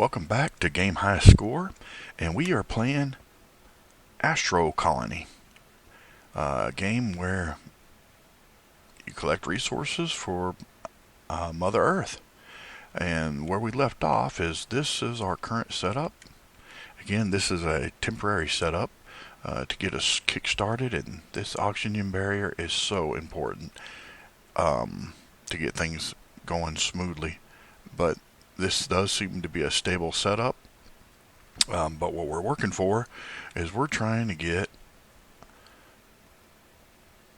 welcome back to Game High Score, and we are playing Astro Colony, a game where you collect resources for Mother Earth. And where we left off is this is our current setup. Again, this is a temporary setup to get us kick-started, and this oxygen barrier is so important to get things going smoothly. But this does seem to be a stable setup, but what we're working for is we're trying to get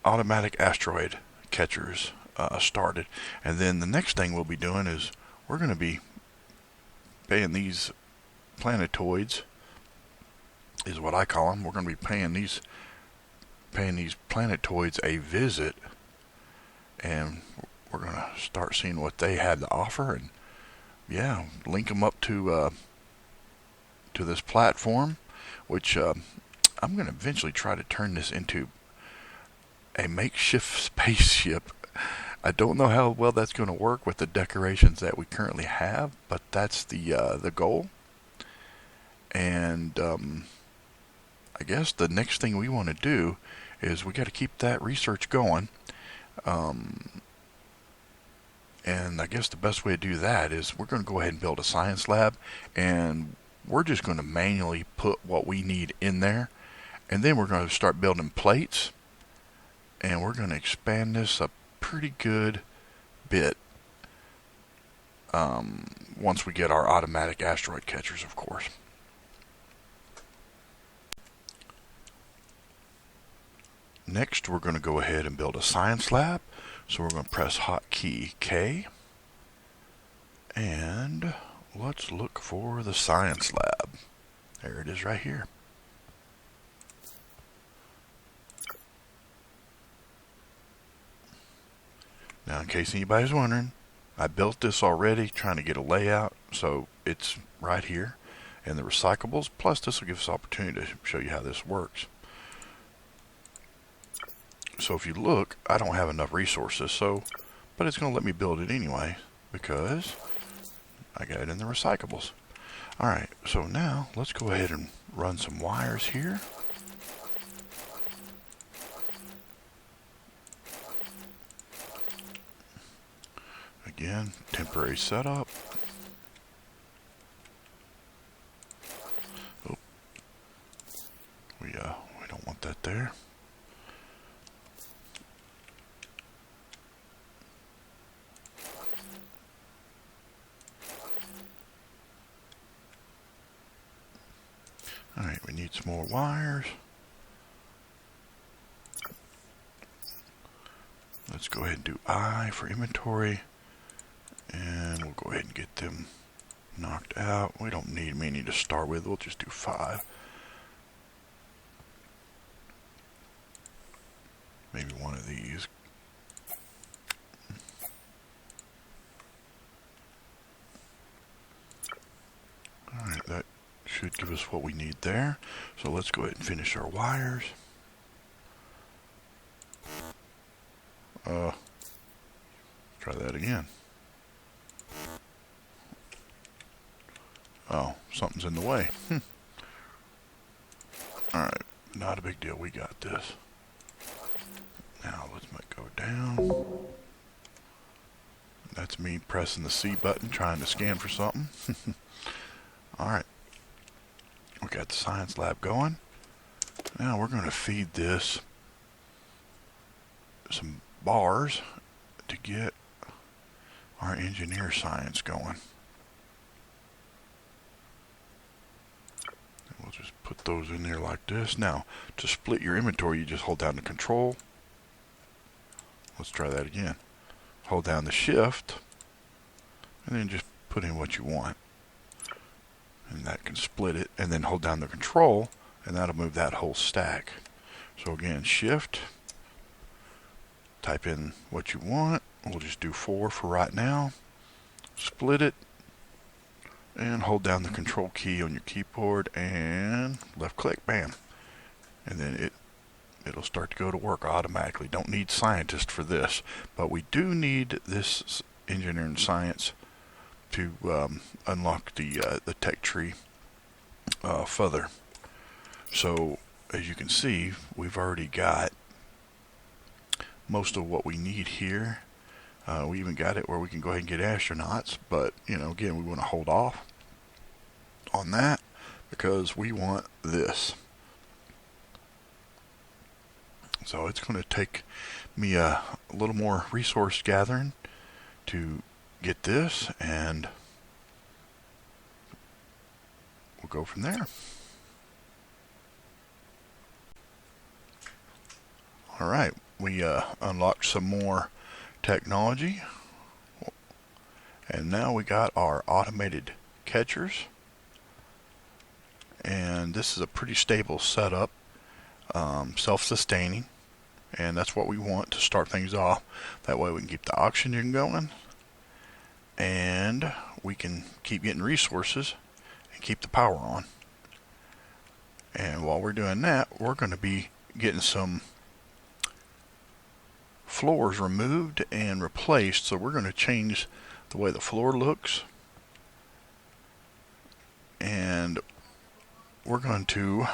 automatic asteroid catchers started. And then the next thing we'll be doing is we're going to be paying these planetoids, is what I call them. We're going to be paying these planetoids a visit, and we're going to start seeing what they had to offer, and yeah, link them up to this platform, which I'm going to eventually try to turn this into a makeshift spaceship. I don't know how well that's going to work with the decorations that we currently have, but that's the goal. And I guess the next thing we want to do is we got to keep that research going. And I guess the best way to do that is we're going to go ahead and build a science lab, and we're just going to manually put what we need in there, and then we're going to start building plates, and we're going to expand this a pretty good bit once we get our automatic asteroid catchers, of course. Next, we're going to go ahead and build a science lab. So we're going to press hotkey K, and let's look for the science lab. There it is right here. Now, in case anybody's wondering, I built this already trying to get a layout, so it's right here in the recyclables. Plus, this will give us an opportunity to show you how this works. So if you look, I don't have enough resources, but it's going to let me build it anyway because I got it in the recyclables. Alright, so now let's go ahead and run some wires here. Again, temporary setup. Oh, we don't want that there. Alright, we need some more wires. Let's go ahead and do I for inventory, and we'll go ahead and get them knocked out. We don't need many to start with, we'll just do 5. Maybe one of these. Alright, that should give us what we need there. So let's go ahead and finish our wires. Try that again. Oh, something's in the way. Alright, not a big deal, we got this. Now let's go down. That's me pressing the C button trying to scan for something. Alright. We got the science lab going. Now we're going to feed this some bars to get our engineer science going. And we'll just put those in there like this. Now, to split your inventory, you just hold down the control. Let's try that again. Hold down the shift, and then just put in what you want. And that can split it, and then hold down the control, and that'll move that whole stack. So again, shift, type in what you want. We'll just do 4 for right now. Split it, and hold down the control key on your keyboard, and left click, bam. And then it'll start to go to work automatically. Don't need scientists for this, but we do need this engineering science to unlock the tech tree further. So as you can see, we've already got most of what we need here. We even got it where we can go ahead and get astronauts, but again, we want to hold off on that because we want this. So it's going to take me a little more resource gathering to get this, and we'll go from there. Alright, we unlocked some more technology, and now we got our automated catchers, and this is a pretty stable setup, self-sustaining, and that's what we want to start things off. That way we can keep the oxygen going, and we can keep getting resources and keep the power on. And while we're doing that, we're going to be getting some floors removed and replaced. So we're going to change the way the floor looks, and we're going to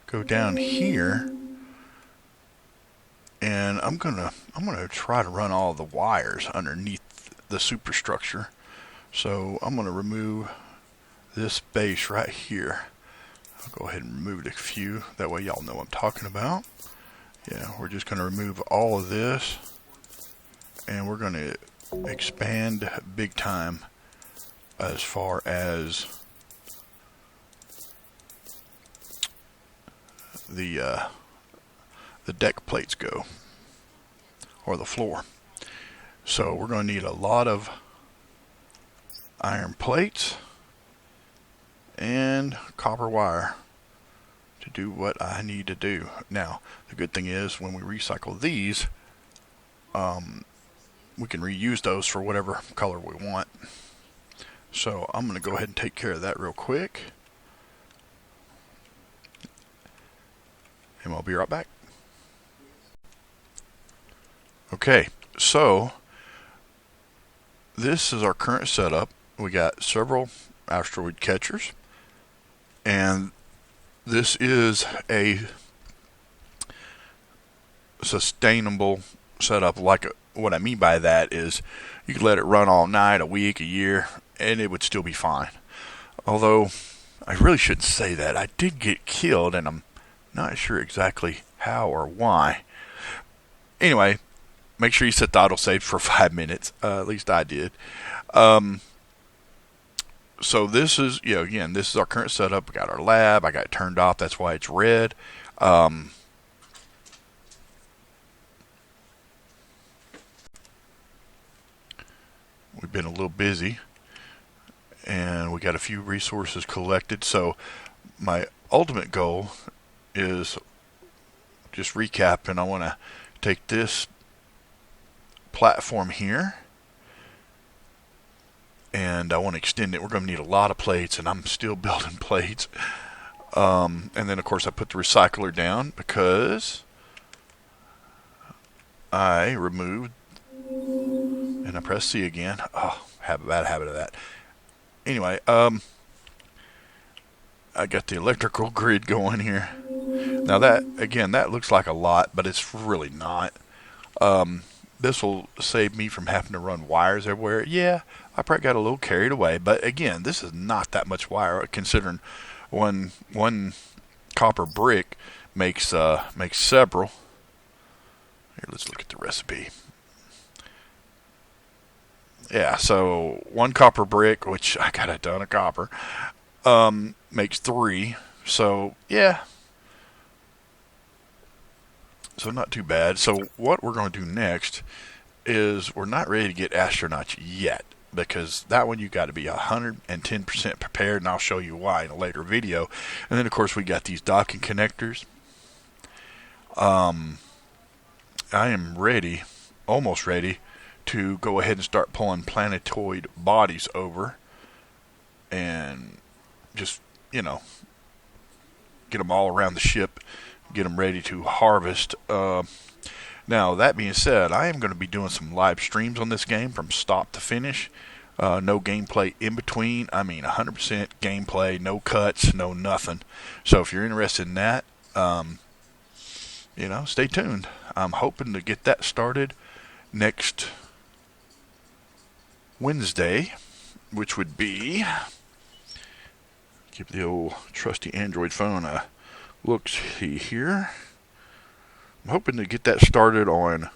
go down here, and I'm gonna try to run all the wires underneath the superstructure. So I'm gonna remove this base right here. I'll go ahead and remove a few, that way y'all know what I'm talking about. Yeah, we're just going to remove all of this, and we're going to expand big time as far as the deck plates go, or the floor. So we're going to need a lot of iron plates and copper wire to do what I need to do. Now, the good thing is when we recycle these, we can reuse those for whatever color we want. So I'm going to go ahead and take care of that real quick, and I'll be right back. Okay, so this is our current setup. We got several asteroid catchers, and this is a sustainable setup. What I mean by that is you could let it run all night, a week, a year, and it would still be fine. Although I really shouldn't say that. I did get killed, and I'm not sure exactly how or why. Anyway, make sure you set the autosave for 5 minutes. At least I did. So this is, again, this is our current setup. We got our lab. I got it turned off. That's why it's red. We've been a little busy, and we got a few resources collected. So my ultimate goal is, just recapping, I want to take this platform here, and I want to extend it. We're going to need a lot of plates, and I'm still building plates. And then, of course, I put the recycler down because I removed, and I pressed C again. Oh, I have a bad habit of that. Anyway, I got the electrical grid going here. Now that, again, that looks like a lot, but it's really not. This will save me from having to run wires everywhere. Yeah, I probably got a little carried away, but again, this is not that much wire considering one copper brick makes several. Here, let's look at the recipe. Yeah, so one copper brick, which I got a ton of copper, makes 3. So yeah. So not too bad. So what we're going to do next is, we're not ready to get astronauts yet, because that one you got to be 110% prepared, and I'll show you why in a later video. And then of course we got these docking connectors. I am ready, almost ready, to go ahead and start pulling planetoid bodies over, and just get them all around the ship, get them ready to harvest. Now, that being said, I am going to be doing some live streams on this game from start to finish. No gameplay in between. I mean, 100% gameplay, no cuts, no nothing. So if you're interested in that, stay tuned. I'm hoping to get that started next Wednesday, which would be, give the old trusty Android phone a look-see here. I'm hoping to get that started on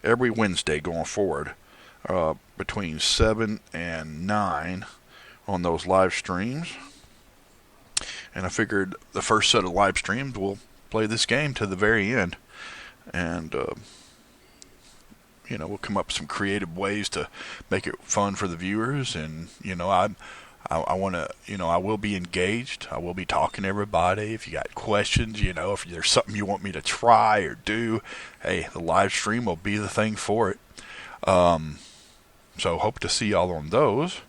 every Wednesday going forward, between 7 and 9 on those live streams. And I figured the first set of live streams will play this game to the very end. And, we'll come up with some creative ways to make it fun for the viewers. And, I want to, I will be engaged. I will be talking to everybody. If you got questions, if there's something you want me to try or do, hey, the live stream will be the thing for it. So hope to see y'all on those.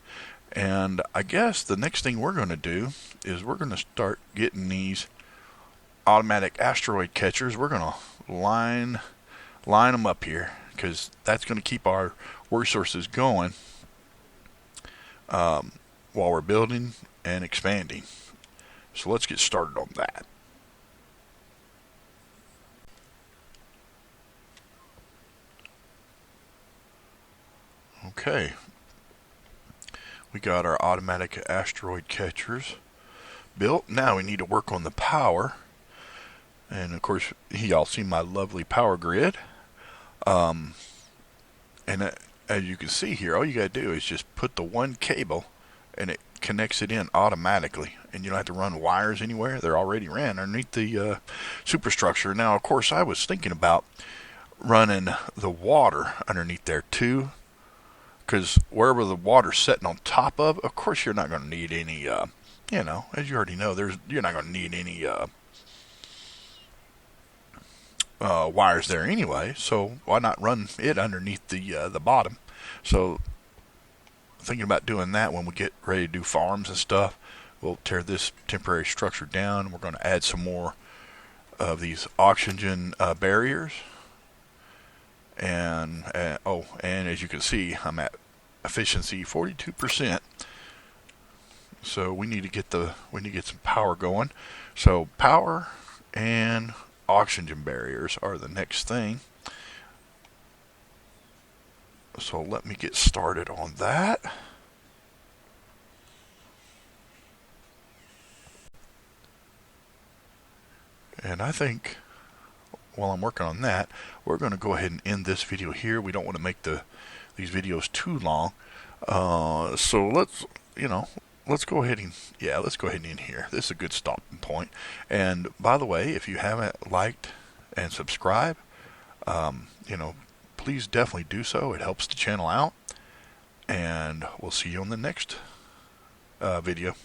And I guess the next thing we're going to do is we're going to start getting these automatic asteroid catchers. We're going to line them up here, because that's going to keep our resources going while we're building and expanding. So let's get started on that. Okay, we got our automatic asteroid catchers built. Now we need to work on the power. And of course, y'all see my lovely Powergrid. And as you can see here, all you got to do is just put the one cable and it connects it in automatically. And you don't have to run wires anywhere. They're already ran underneath the superstructure. Now, of course, I was thinking about running the water underneath there too, because wherever the water's sitting on top of course, you're not going to need any, as you already know, you're not going to need any wires there anyway. So why not run it underneath the bottom? So thinking about doing that when we get ready to do farms and stuff. We'll tear this temporary structure down. We're going to add some more of these oxygen barriers. And and as you can see, I'm at efficiency 42%. So we need to get some power going. So power and oxygen barriers are the next thing. So let me get started on that. And I think while I'm working on that, we're going to go ahead and end this video here. We don't want to make these videos too long. So let's go ahead and end here. This is a good stopping point. And by the way, if you haven't liked and subscribed, please definitely do so. It helps the channel out. And we'll see you on the next video.